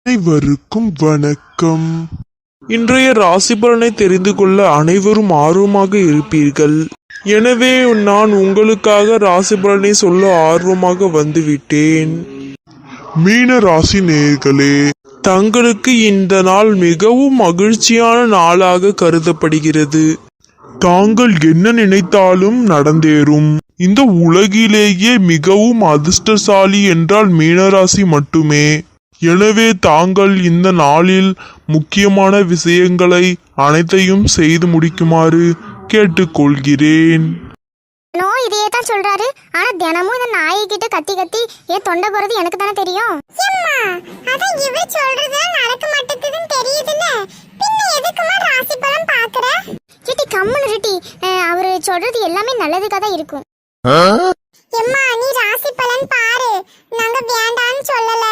அனைவருக்கும் வணக்கம். இன்றைய ராசி பலனை தெரிந்து கொள்ள அனைவரும் ஆர்வமாக இருப்பீர்கள். எனவே நான் உங்களுக்காக ராசி பலனை சொல்ல ஆர்வமாக வந்துவிட்டேன். மீன ராசி நேயர்களே, தங்களுக்கு இந்த நாள் மிகவும் மகிழ்ச்சியான நாளாக கருதப்படுகிறது. தாங்கள் என்ன நினைத்தாலும் நடந்தேறும். இந்த உலகிலேயே மிகவும் அதிர்ஷ்டசாலி என்றால் மீனராசி மட்டுமே. எனவே தாங்கள் இந்த நாளில் முக்கியமான விஷயங்களை அனைத்தையும் செய்து முடிக்குமாறு கேட்டுக்கொள்கிறேன். இதையே தான் சொல்றாரு. ஆனா தினமும் இந்த நாயை கிட்ட கத்தி கத்தி ஏன் தொண்டை போறது எனக்கு தானே தெரியும். அதான் இவர் சொல்றது நடக்க மாட்டேங்குதுன்னு தெரியுதுல்ல, பின்ன எதுக்குமா ராசி பலன் பாக்குற? சிட்டி கம்முனு சிட்டி, அவரு சொல்றது எல்லாமே நல்லதுக்காக தான் இருக்கும். எம்மா நீ ராசி பலன் பாரு, நாங்க வேண்டான்னு சொல்லல.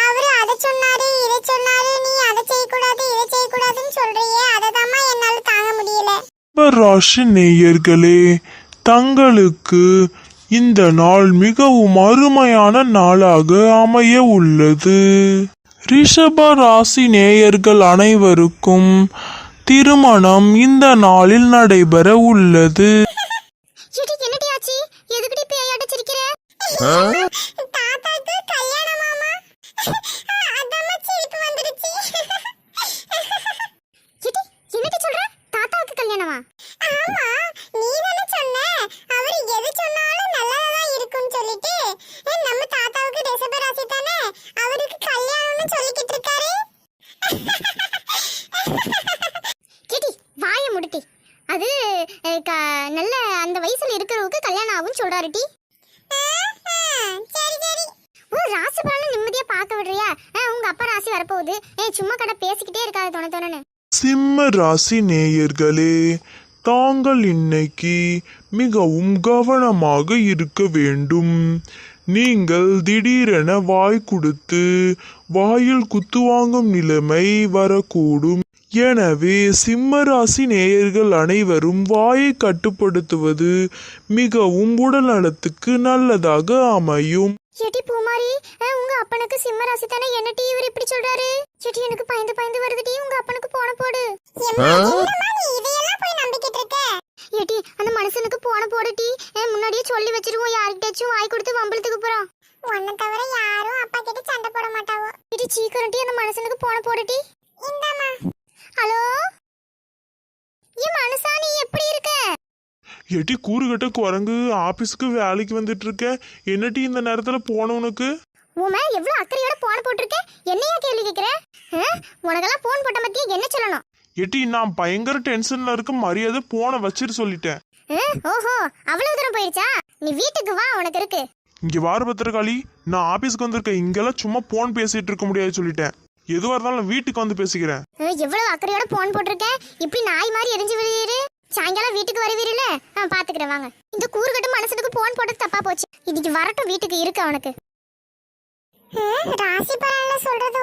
அவரு அதை சொன்னாரு இதை சொன்னாரு, நீ அதை செய்யக்கூடாது இதை செய்யக்கூடாதுன்னு சொல்றியே, அததாம்மா என்னால தாங்க முடியல. ராசி நேயர்களே, தங்களுக்கு இந்த நாள் மிகவும் அருமையான நாளாக அமைய உள்ளது. ரிஷப ராசி நேயர்கள் அனைவருக்கும் திருமணம் இந்த நாளில் நடைபெற உள்ளது. அது நல்ல அந்த வயசுல இருக்கிறவங்களுக்கு கல்யாணம் ஆகும் சொல்றாரு டி. ராசி பலன் நிம்மதியா பார்க்க விடுறியா? உங்க அப்பா ராசி வரப்போகுது, சும்மா கடை பேசிக்கிட்டே இருக்காது தொண தொணன்னு. சிம்ம ராசி நேயர்களே, தாங்கள் இன்னைக்கு மிகவும் கவனமாக இருக்க வேண்டும். நீங்கள் திடீரென வாய் கொடுத்து வாயில் குத்து வாங்கும் நிலைமை வரக்கூடும். எனவே சிம்ம ராசி நேயர்கள் அனைவரும் வாயை கட்டுப்படுத்துவது மிகவும் உடல் நலத்துக்கு நல்லதாக அமையும். செட்டி பூமாரி, உங்க அப்பனுக்கு சிம்ம ராசி தானே, என்ன டி இவர் இப்படி சொல்றாரு? செட்டி எனக்கு பயந்து பயந்து வருது டி, உங்க அப்பனுக்கு போன போடு. ஏட்டி அந்த மனுஷனுக்கு போன போடு டி, முன்னாடியே சொல்லி வச்சிருவோம், யார்கிட்டச்சும் வாய் கொடுத்து வம்பளத்துக்கு போறோம். உன்னை தவிர யாரும் அப்பா கிட்ட சண்டை போட மாட்டாவோ. இது சீக்கிரம் டி அந்த மனுஷனுக்கு போன போடு டி. இந்தாமா. ஹலோ ஏ மனுஷா, நீ எப்படி இருக்க? ஏட்டி கூறுகட்ட குரங்கு, ஆபீஸ்க்கு வேலைக்கு வந்துட்டு இருக்க, என்னட்டி இந்த நேரத்துல போன உனக்கு? உமே எவ்வளவு அக்கறையோட போன் போட்டிருக்க, என்னையா கேள்வி கேக்குற? உனக்கெல்லாம் போன் போட்ட பத்தி என்ன சொல்லணும்? ஏட்டி நான் பயங்கர டென்ஷன்ல இருக்க, மரியாதை போன வச்சிரு சொல்லிட்டேன். ஓஹோ அவ்வளவு தூரம் போயிருச்சா? நீ வீட்டுக்கு வா, உனக்கு இருக்கு. இங்க வார பத்திரகாளி, நான் ஆபீஸ்க்கு வந்திருக்கேன், இங்கெல்லாம் சும்மா போன் பேசிட்டு இருக்க முடியாது சொல்லிட்டேன். எதுவா இருந்தாலும் வீட்டுக்கு வந்து பேசிக்கிறேன். எவ்வளவு அக்கறையோட போன் போட்டிருக்க, இப்படி நாய் மாதிரி எரிஞ்சு விழுறீரு. சாயங்காலம் வீட்டுக்கு வருவீர்ல, பாத்துக்கிறேன் வாங்க. இந்த கூறுகட்டு மனசுக்கு போன் போட்டது தப்பா போச்சு, இதுக்கு வரட்டும் வீட்டுக்கு இருக்கு அவனுக்கு. ராசி பலன்ல சொல்றது